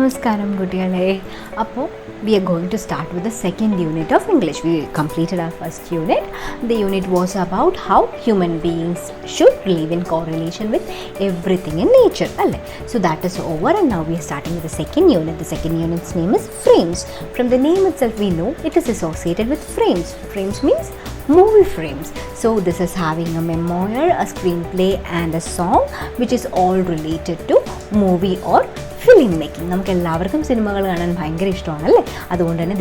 Namaskaram കുട്ടികളെ. അപ്പോൾ we are going to start with the second unit of English. We completed our first unit. The unit was about how human beings should live in correlation with everything in nature. So that is over and now we are starting with the second unit. The second unit's name is frames. From the name itself we know it is associated with frames. Frames means movie frames. So this is having a memoir, a screenplay and a song which is all related to movie or film making. നമുക്ക് എല്ലാവർക്കും സിനിമകൾ കാണാൻ ഭയങ്കര ഇഷ്ടമാണല്ലേ. അതുകൊണ്ട് തന്നെ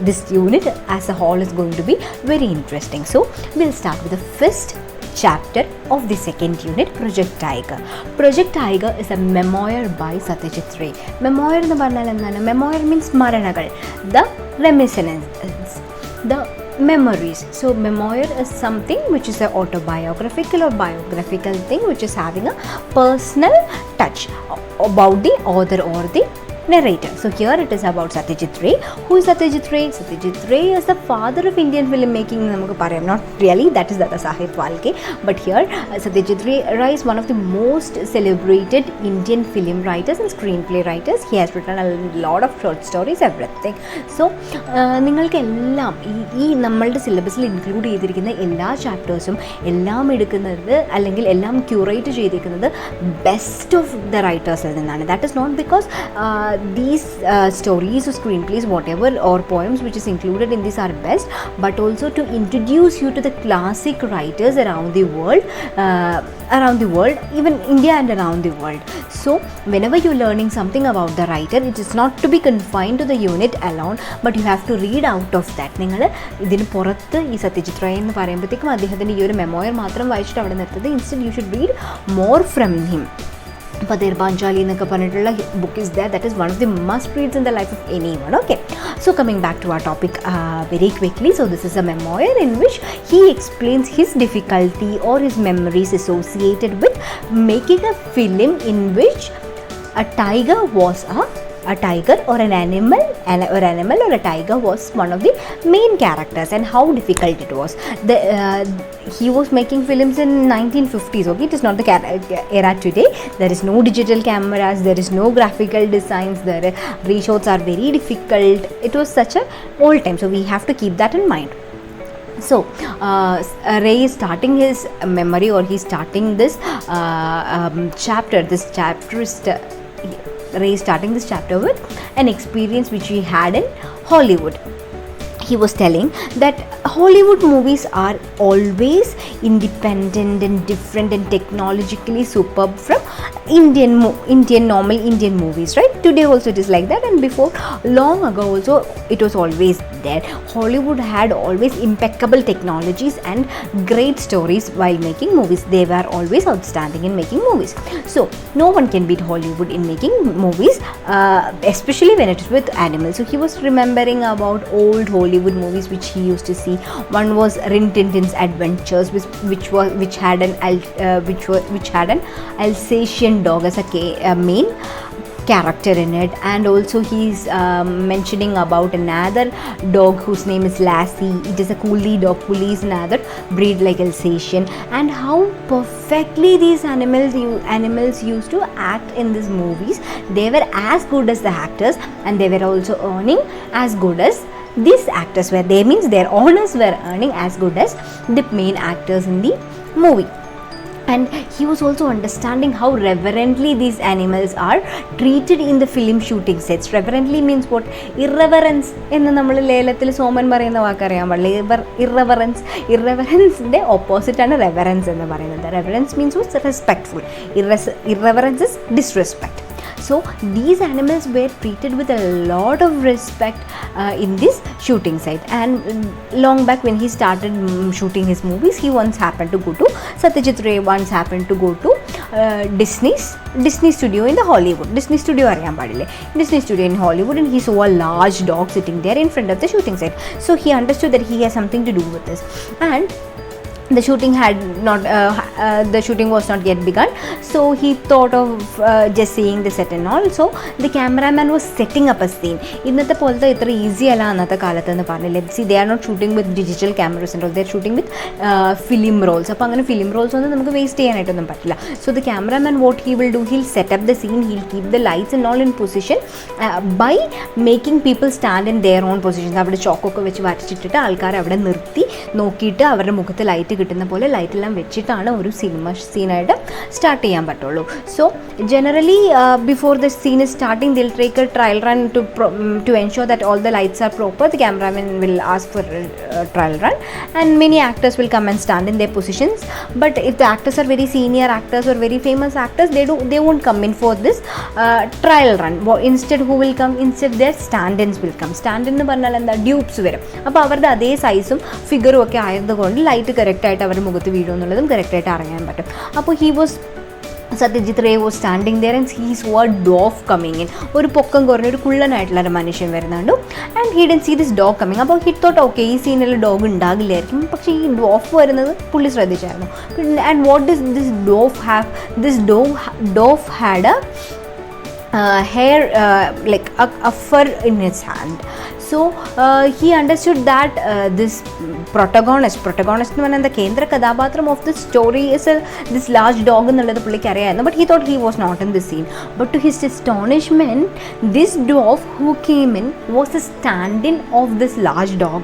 this unit as a whole is going to be very interesting. So will start with the first chapter of the second unit, Project Tiger. Project Tiger is a memoir by Satyajit Ray. Memoir എന്ന് പറഞ്ഞാൽ എന്താണ്? Memoir means സ്മരണകൾ, the reminiscence, the memories. So memoir is something which is an autobiographical or biographical thing which is having a personal touch about the author or the narrator. So here it is about Satyajit Ray. Who is Satyajit Ray? Satyajit Ray is the father of Indian filmmaking. Namukku parayam, not really, that is Dada Saheb Phalke, but here Satyajit Ray is one of the most celebrated Indian film writers and screenplay writers. He has written a lot of short stories, everything. So നിങ്ങൾക്ക് എല്ലാം ഈ നമ്മളുടെ സിലബസിൽ include ചെയ്തിരിക്കുന്ന എല്ലാ ചാപ്റ്റേഴ്സും എല്ലാം എടുക്കുന്നത് അല്ലെങ്കിൽ എല്ലാം ക്യൂറേറ്റ് ചെയ്തിരിക്കുന്നത് ബെസ്റ്റ് ഓഫ് ദ റൈറ്റേഴ്സിൽ നിന്നാണ്. That is not because these stories or screenplays, whatever, or poems which is included in this are best, but also to introduce you to the classic writers around the world, even India and around the world. So whenever you're learning something about the writer, it is not to be confined to the unit alone, but you have to read out of that. നിങ്ങൾ ഇതിന് പുറത്ത് ഈ സത്യജിത് റേ എന്ന് പറയുമ്പോഴത്തേക്കും അദ്ദേഹത്തിൻ്റെ ഈ ഒരു memoir മാത്രം വായിച്ചിട്ട് അവിടെ നിർത്തത്. Instead you should read more from him. Padir Banjali എന്നൊക്കെ പറഞ്ഞിട്ടുള്ള book is there. That is one of the must reads in the life of anyone. Okay, so coming back to our topic very quickly. So this is a memoir in which he explains his difficulty or his memories associated with making a film in which a tiger was a tiger or an animal or a tiger was one of the main characters and how difficult it was. He was making films in 1950s. Okay, it is not the era today. There is no digital cameras, there is no graphical designs, the reshots are very difficult. It was such a old time, so we have to keep that in mind. So Ray is starting his memory, or he's starting this chapter. Ray is starting this chapter with an experience which he had in Hollywood. He was telling that Hollywood movies are always independent and different and technologically superb from normal Indian movies, right? Today also it is like that, and before long ago also it was always there. Hollywood had always impeccable technologies and great stories while making movies. They were always outstanding in making movies. So no one can beat Hollywood in making movies, especially when it is with animals. So he was remembering about old Hollywood movies which he used to see. One was Rin Tin Tin's Adventures, which had an Alsatian dog as a main character in it, and also he's mentioning about another dog whose name is Lassie. It is a coolie dog. Coolie is another breed like Alsatian, and how perfectly these animals used to act in these movies. They were as good as the actors, and they were also earning as good as these actors were. They means their owners were earning as good as the main actors in the movie. And he was also understanding how reverently these animals are treated in the film shooting sets. Reverently means what? Irreverence. എന്ന് നമ്മൾ ലേലത്തിൽ സോമൻ പറയുന്ന വാക്കറിയാൻ പാടില്ല. ഇറവറൻസിൻ്റെ ഓപ്പോസിറ്റാണ് reverence എന്ന് പറയുന്നത്. Reverence means was respectful. Irreverence is disrespect. So these animals were treated with a lot of respect in this shooting site. And long back when he started shooting his movies, he once happened to go to Satyajit Ray once happened to go to Disney studio in the Hollywood. Disney studio അറിയാൻ പാടില്ലേ? Disney studio in Hollywood, and he saw a large dog sitting there in front of the shooting site. So he understood that he has something to do with this. And the shooting had not the shooting was not yet begun, so he thought of just seeing the set and all. So the cameraman was setting up a scene. ഇന്നത്തെ പോലത്തെ ഇത്ര easy അല്ല അന്നത്തെ കാലത്ത് എന്ന് പറഞ്ഞില്ലേ. See they are not shooting with digital cameras and all, they are shooting with film rolls. അപ്പോൾ അങ്ങനെ ഫിലിം റോൾസ് ഒന്നും നമുക്ക് വേസ്റ്റ് ചെയ്യാനായിട്ടൊന്നും പറ്റില്ല. So the cameraman what he will do, he'll set up the scene, he'll keep the lights and all in position by making people stand in their own positions. അവിടെ ചോക്കൊക്കെ വെച്ച് വരച്ചിട്ടിട്ട് ആൾക്കാർ അവിടെ നിർത്തി നോക്കിയിട്ട് അവരുടെ മുഖത്ത് ലൈറ്റ് കിട്ടുന്ന പോലെ ലൈറ്റെല്ലാം വെച്ചിട്ടാണ് ഒരു സിനിമ സീനായിട്ട് സ്റ്റാർട്ട് ചെയ്യാൻ പറ്റുള്ളൂ. So generally before the scene is starting they'll take a trial run to ensure that all the lights are proper. The cameraman will ask for a trial run and many actors will come and stand in their positions. But if the actors are very senior actors or very famous actors, they won't come in for this trial run. Instead who will come? Instead their stand-ins will come. stand-in എന്ന് പറഞ്ഞാൽ എന്താ, ഡ്യൂപ്സ് വരും. അപ്പോൾ അവരുടെ അതേ സൈസും ഫിഗറും ഒക്കെ ആയതുകൊണ്ട് ലൈറ്റ് കറക്റ്റായിട്ട് അവരുടെ മുഖത്ത് വീഴുമെന്നുള്ളതും കറക്റ്റായിട്ട് അറിയാൻ പറ്റും. അപ്പോൾ Satyajit Ray was standing there and he saw a dwarf coming in. ഒരു പൊക്കം കുറഞ്ഞ ഒരു കുള്ളനായിട്ടുള്ള ഒരു മനുഷ്യൻ വരുന്നുണ്ട്. And he didn't see this dog coming. അപ്പോൾ ഹി തോട്ട് ഓക്കെ ഈ സീനിൽ ഡോഗ് ഉണ്ടാകില്ലായിരിക്കും, പക്ഷേ ഈ ഡോഫ് വരുന്നത് പുള്ളി ശ്രദ്ധിച്ചായിരുന്നു. And what does this dwarf have? This dwarf had a hair like a fur in his hand. So he understood that this protagonist എന്ന് പറഞ്ഞാൽ the കേന്ദ്ര കഥാപാത്രം of the story is this large dog എന്നുള്ളത് പുള്ളിക്ക് അറിയാമായിരുന്നു. But he thought he was not in the scene. But to his astonishment, this dwarf who came in was a stand-in of this large dog.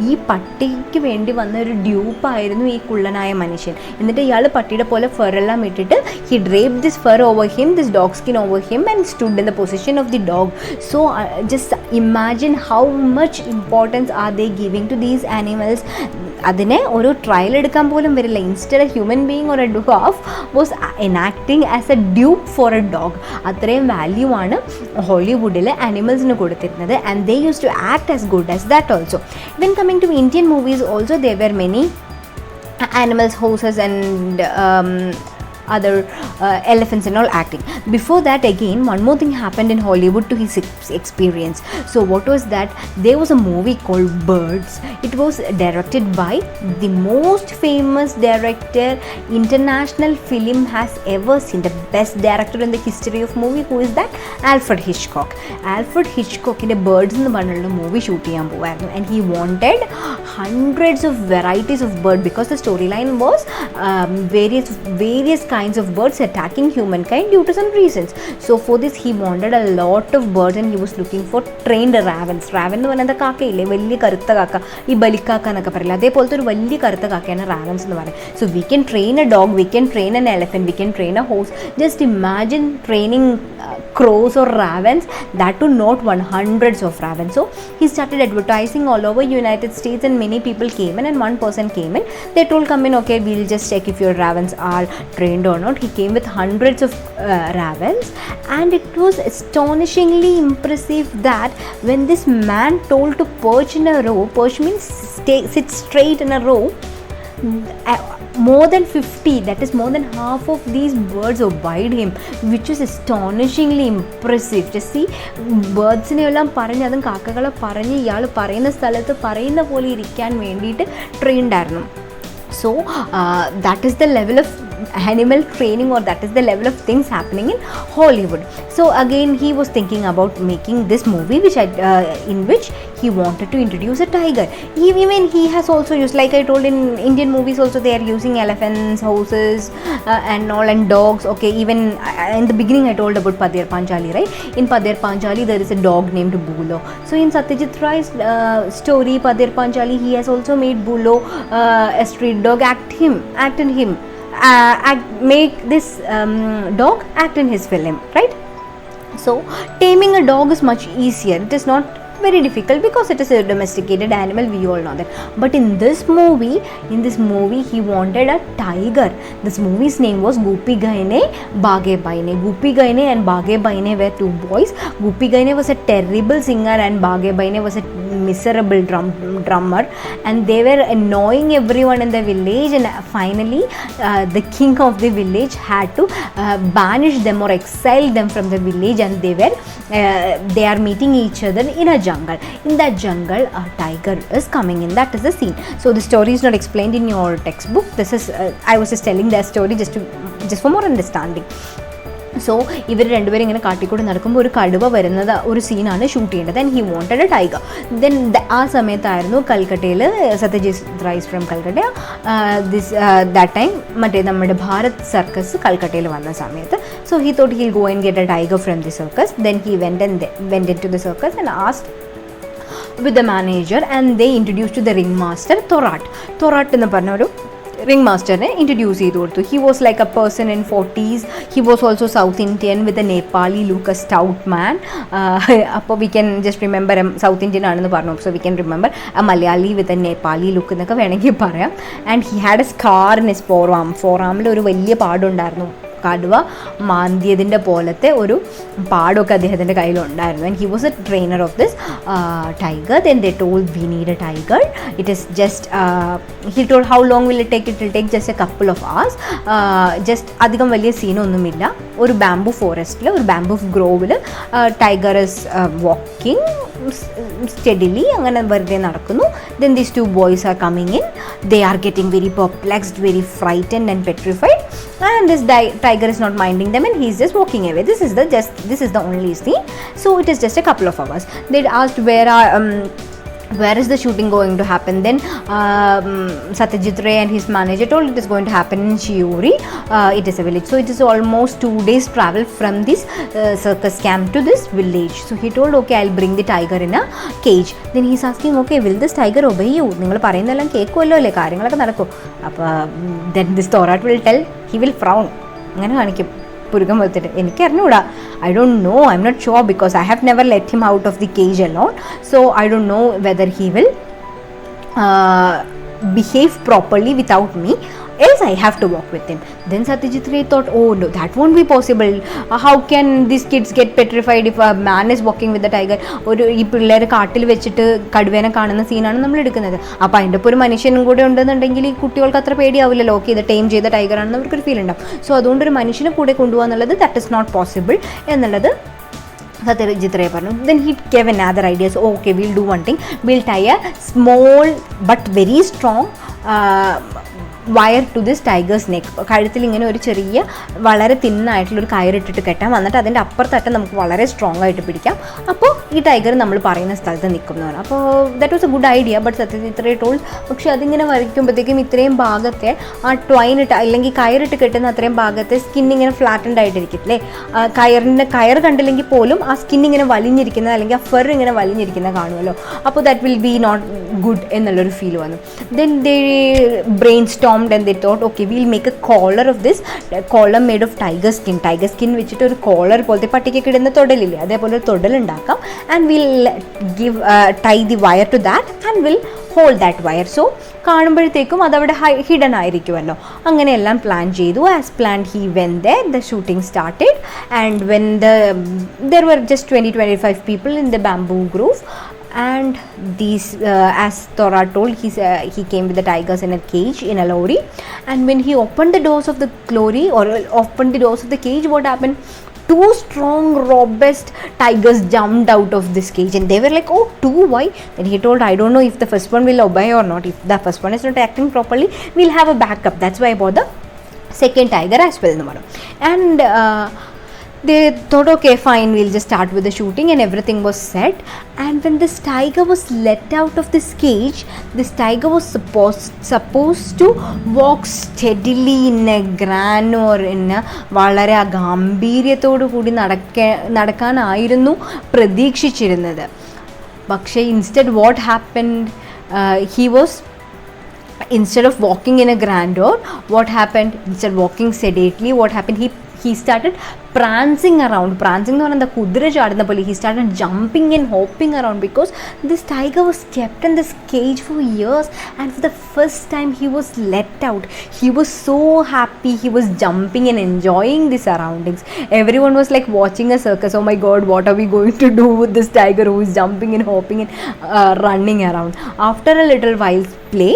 ഈ പട്ടിക്ക് വേണ്ടി വന്ന ഒരു ഡ്യൂപ്പായിരുന്നു ഈ കുള്ളനായ മനുഷ്യൻ. എന്നിട്ട് ഇയാൾ പട്ടിയുടെ പോലെ ഫറെല്ലാം ഇട്ടിട്ട് he draped this fur over him, this dog skin over him and stood in the position of the dog. So just imagine how much importance are they giving to these animals. അതിനെ ഒരു trial എടുക്കാൻ പോലും വരില്ല. Instead a human being or a dwarf was enacting as a dupe for a dog. അത്രയും value ആണ് ഹോളിവുഡിൽ ആനിമൽസിന് കൊടുത്തിരുന്നത്. And they use to act as good as that also. When coming to Indian movies also there were many animals, horses and other elephants and all acting. Before that again one more thing happened in Hollywood to his experience. So what was that? There was a movie called Birds. It was directed by the most famous director international film has ever seen, the best director in the history of movie. Who is that? Alfred Hitchcock. Alfred Hitchcock in Birds എന്ന് പറഞ്ഞുള്ള movie shoot ചെയ്യാൻ പോവായിരുന്നു. And he wanted hundreds of varieties of bird because the storyline was various kinds of birds attacking humankind due to some reasons. So for this he wanted a lot of birds and he was looking for trained ravens. Raven എന്ന് പറയുന്നത് കാക്കയില്ലേ, വലിയ കറുത്ത കാക്ക, ഈ ബലിക്കാക്ക എന്നൊക്കെ പറയില്ല, അതേപോലത്തെ ഒരു വലിയ കറുത്ത കാക്കയാണ് റാവൻസ് എന്ന് പറയുന്നത്. So we can train a dog, we can train an elephant, we can train a horse. Just imagine training crows or ravens, that too not one, hundreds of ravens. So he started advertising all over United States and many people came in and one person came in. They told come in, okay we'll just check if your ravens are trained or not. He came with hundreds of ravens and it was astonishingly impressive that when this man told to perch in a row, perch means sit straight in a row, more than 50, that is more than half of these birds obeyed him, which is astonishingly impressive. Just see, ബേർഡ്സിനെ എല്ലാം പറഞ്ഞ് അതും കാക്കകളെ പറഞ്ഞ് ഇയാൾ പറയുന്ന സ്ഥലത്ത് പറയുന്ന പോലെ ഇരിക്കാൻ വേണ്ടിയിട്ട് ട്രെയിൻഡ് ആയിരുന്നു. So that is the level of animal training or that is the level of things happening in Hollywood. So again he was thinking about making this movie in which he wanted to introduce a tiger. Even he has also used, like I told, in Indian movies also they are using elephants, horses and all, and dogs. Okay, even in the beginning I told about Padher Panchali, right? In Padher Panchali there is a dog named Bulo. So in Satyajit Ray's story Padher Panchali, he has also made Bulo a street dog, make this dog act in his film, right? So taming a dog is much easier. It is not very difficult because it is a domesticated animal, we all know that. But in this movie he wanted a tiger. This movie's name was Gopi Gaine Bage Baine. Gopi Gaine and Bage Baine were two boys. Gopi Gaine was a terrible singer and Bage Baine was a miserable drummer, and they were annoying everyone in the village, and finally the king of the village had to banish them or exile them from the village, and they are meeting each other in a jungle. In that jungle, a tiger is coming in. That is the scene. So the story is not explained in your textbook. This is I was just telling that story just for more understanding. So ഇവർ രണ്ടുപേരും ഇങ്ങനെ കാട്ടിക്കൂടി നടക്കുമ്പോൾ ഒരു കടുവ വരുന്നത് ഒരു സീനാണ് shoot ചെയ്യേണ്ടത്. And he wanted a tiger. Then ആ സമയത്തായിരുന്നു കൽക്കട്ടയിൽ Satyajit Ray's from Calcutta that time മറ്റേ നമ്മുടെ ഭാരത് സർക്കസ് കൽക്കട്ടയിൽ വന്ന സമയത്ത്. So he thought he'll go and get a tiger from the circus. Then he went to the circus and asked with the manager, and they introduced to the ringmaster Thorat എന്ന് പറഞ്ഞ ഒരു ring മാസ്റ്ററിനെ introduce ചെയ്ത് കൊടുത്തു. He was like a person in 40s. He was also south Indian with a Nepali look, a stout man. അപ്പോൾ we can just remember south Indian ആണെന്ന് പറഞ്ഞു. So we can remember a Malayali with a Nepali look എന്നൊക്കെ വേണമെങ്കിൽ പറയാം. And he had a scar in his ഫോറാമിൽ ഒരു വലിയ പാടുണ്ടായിരുന്നു. കടുവ മാന്തിയതിൻ്റെ പോലത്തെ ഒരു പാടൊക്കെ അദ്ദേഹത്തിൻ്റെ കയ്യിലുണ്ടായിരുന്നു. And he was a trainer of this tiger. Then they told we need a tiger. It is just he told how long will it take? It will take just a couple of hours. Just അധികം വലിയ സീനൊന്നുമില്ല. ഒരു bamboo ഫോറസ്റ്റിൽ, ഒരു bamboo ഗ്രോവിൽ tiger is walking steadily, അങ്ങനെ വെറുതെ നടക്കുന്നു. Then these two boys are coming in. They are getting very perplexed, very frightened and petrified, and this tiger is not minding them, and he is just walking away. This is the only scene. So it is just a couple of hours. They asked where is the shooting going to happen? Then Satyajit Ray and his manager told it is going to happen in Shiuri. It is a village. So it is almost 2 days travel from this circus camp to this village. So he told, okay, I'll bring the tiger in a cage. Then he's asking, okay, will this tiger obey you? നിങ്ങൾ പറയുന്നതെല്ലാം കേൾക്കുമല്ലോ അല്ലേ, കാര്യങ്ങളൊക്കെ നടക്കും. അപ്പോൾ then this Thorat will tell, he will frown. അങ്ങനെ കാണിക്കും പുരുകം വെച്ചിട്ട്. എനിക്കറിഞ്ഞൂടാ, I don't know, I'm not sure because I have never let him out of the cage alone. So I don't know whether he will behave properly without me, else I have to walk with him. Then Satyajit Ray thought, oh no, that won't be possible. How can these kids get petrified if a man is walking with the tiger? ഒരു ഈ പിള്ളേർ കാട്ടിൽ വെച്ചിട്ട് കടുവേനെ കാണുന്ന സീനാണ് നമ്മൾ എടുക്കുന്നത്. അപ്പോൾ അതിൻ്റെ ഇപ്പോൾ ഒരു മനുഷ്യനും കൂടെ ഉണ്ടെന്നുണ്ടെങ്കിൽ ഈ കുട്ടികൾക്ക് അത്ര പേടിയാവില്ലല്ലോ. ഓക്കെ, ഇത് ടൈം ചെയ്ത ടൈഗറാണെന്ന് അവർക്കൊരു ഫീൽ ഉണ്ടാവും. സോ അതുകൊണ്ടൊരു മനുഷ്യനെ കൂടെ കൊണ്ടുപോകുക എന്നുള്ളത് ദാറ്റ് ഇസ് നോട്ട് പോസിബിൾ എന്നുള്ളത് Satyajit Ray പറഞ്ഞു. Then he gave another idea. So okay, we'll do one thing. We'll tie a small but very strong wire to this tiger's neck. കഴുത്തിൽ ഇങ്ങനെ ഒരു ചെറിയ വളരെ തിന്നായിട്ടുള്ളൊരു കയറിട്ടിട്ട് കെട്ടാം. എന്നിട്ട് അതിൻ്റെ അപ്പുറത്തട്ടം നമുക്ക് വളരെ സ്ട്രോങ് ആയിട്ട് പിടിക്കാം. അപ്പോൾ ഈ ടൈഗർ നമ്മൾ പറയുന്ന സ്ഥലത്ത് നിൽക്കും എന്ന് പറഞ്ഞു. അപ്പോൾ that was A good idea. But Satyajit Ray told, പക്ഷേ അതിങ്ങനെ വരയ്ക്കുമ്പോഴത്തേക്കും ഇത്രയും ഭാഗത്തെ ആ ട്വൈനിട്ട് അല്ലെങ്കിൽ കയറിട്ട് കെട്ടുന്ന അത്രയും ഭാഗത്തെ സ്കിൻ ഇങ്ങനെ ഫ്ലാറ്റൻഡ് ആയിട്ടിരിക്കത്തില്ലേ. കയർ കണ്ടില്ലെങ്കിൽ പോലും ആ സ്കിൻ ഇങ്ങനെ വലിഞ്ഞിരിക്കുന്നത് അല്ലെങ്കിൽ ആ ഫെർ ഇങ്ങനെ വലിഞ്ഞിരിക്കുന്നത് കാണുമല്ലോ. അപ്പോൾ that will be not good എന്നുള്ളൊരു ഫീൽ വന്നു. Then they brainstorm and they thought, okay, we'll make a collar of this, collar made of tiger skin വെച്ചിട്ട് ഒരു കോളർ പോലത്തെ പട്ടിക്കൊക്കെ ഇടുന്ന തൊടലില്ലേ, അതേപോലെ ഒരു തൊടൽ ഉണ്ടാക്കാം. and we'll give tie the wire to that and we'll hold that wire. so കാണുമ്പോഴത്തേക്കും അതവിടെ hidden ആയിരിക്കുമല്ലോ. അങ്ങനെയെല്ലാം പ്ലാൻ ചെയ്തു. As planned he went there. the shooting started, and when there were just 20-25 people in the bamboo grove. And these as Thorat told, he came with the tigers in a cage in a lorry, and when he opened the doors of the lorry or opened the doors of the cage, what happened? 2 strong robust tigers jumped out of this cage, and they were like, oh, 2, why? Then he told, I don't know if the first one will obey or not. If the first one is not acting properly, we'll have a backup. That's why I bought the second tiger as well. And they thought, okay, fine, we'll just start with the shooting, and everything was set. And when this tiger was let out of this cage, this tiger was supposed to walk steadily in a grand or in a വളരെ ഗാംഭീര്യത്തോടു കൂടി നടക്കാനായിരുന്നു പ്രതീക്ഷിച്ചിരുന്നത്. പക്ഷേ instead what happened, he was instead of walking in a grandeur, what happened? Instead of walking sedately, what happened? He started prancing around. Prancing എന്ന് പറയുന്നത് കുതിര ചാടുന്ന പോലെ. He started jumping and hopping around because this tiger was kept in this cage for years, and for the first time he was let out. He was so happy. He was jumping and enjoying the surroundings. Everyone was like watching a circus. Oh my god, what are we going to do with this tiger who is jumping and hopping and running around? After a little while play,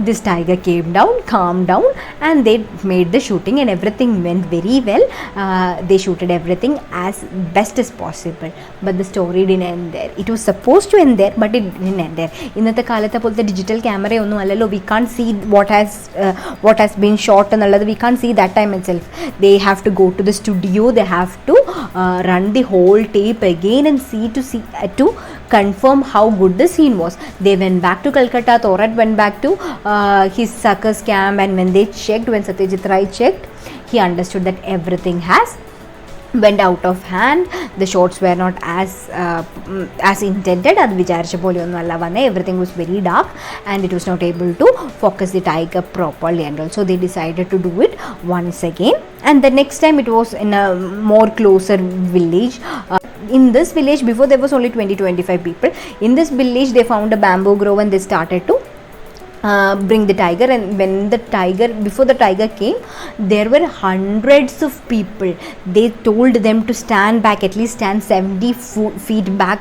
this tiger came down, calmed down, and they made the shooting, and everything went very well. They shooted everything as best as possible, but the story didn't end there. It was supposed to end there, but it didn't end there. ഇന്നത്തെ കാലത്തെ പോലത്തെ digital camera ഒന്നും അല്ലല്ലോ. We can't see what has been shot എന്നുള്ളത്. We can't see that time itself. They have to go to the studio. They have to run the whole tape again and to confirm how good the scene was. They went back to Calcutta. Thorat went back to his circus camp, and when Satyajit Ray checked, he understood that everything has went out of hand. The shots were not as intended. അത് വിചാരിച്ച പോലെയൊന്നും അല്ല വന്നേ. Everything was very dark and it was not able to focus the tiger properly, and also they decided to do it once again. And the next time it was in a more closer village. In this village, before there was only 20-25 people. In this village they found a bamboo grove, and they started to bring the tiger. And before the tiger came, there were hundreds of people. They told them to stand back, at least stand 70 feet back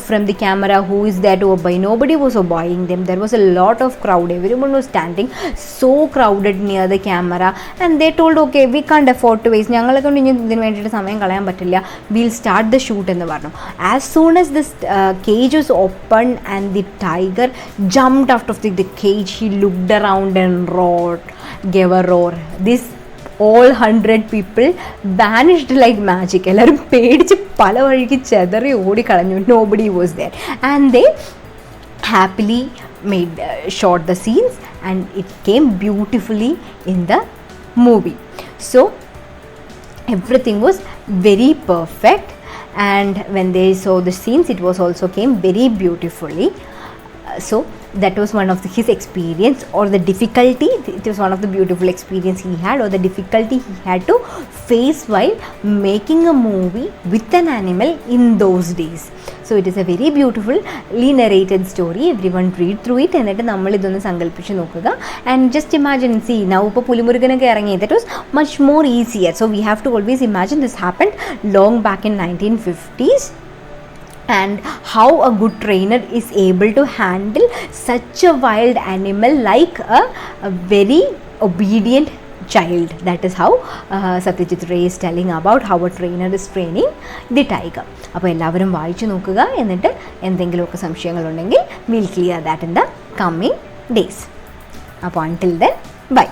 from the camera. Who is there to obey? Nobody was obeying them. There was a lot of crowd. Everyone was standing so crowded near the camera, and they told, okay, we can't afford to waste. We'll start the shoot എന്ന് പറഞ്ഞു. As soon as this cage was opened and the tiger jumped out of the cage, he looked around and gave a roar. This all 100 people vanished like magic. എല്ലാവരും പേടിച്ച് പല വഴിക്ക് ചെതറി ഓടിക്കളഞ്ഞു. Nobody was there, and they happily shot the scenes, and it came beautifully in the movie. So everything was very perfect, and when they saw the scenes, it was also came very beautifully. So that was one of his experience, or the difficulty. It was one of the beautiful experience he had, or the difficulty he had to face while making a movie with an animal in those days. So it is a very beautifully narrated story. Everyone read through it, എന്നിട്ട് നമ്മൾ ഇതൊന്ന് സങ്കല്പിച്ച് നോക്കുക. And just imagine, see, now ഇപ്പോൾ പുലിമുരുകനൊക്കെ ഇറങ്ങി, that was much more easier. So we have to always imagine this happened long back in 1950s. And how a good trainer is able to handle such a wild animal like a very obedient child. That is how Satyajit Ray is telling about how a trainer is training the tiger. അപ്പോൾ എല്ലാവരും വായിച്ചു നോക്കുക. എന്നിട്ട് എന്തെങ്കിലുമൊക്കെ സംശയങ്ങളുണ്ടെങ്കിൽ we'll clear that in the coming days. അപ്പോൾ until then, bye.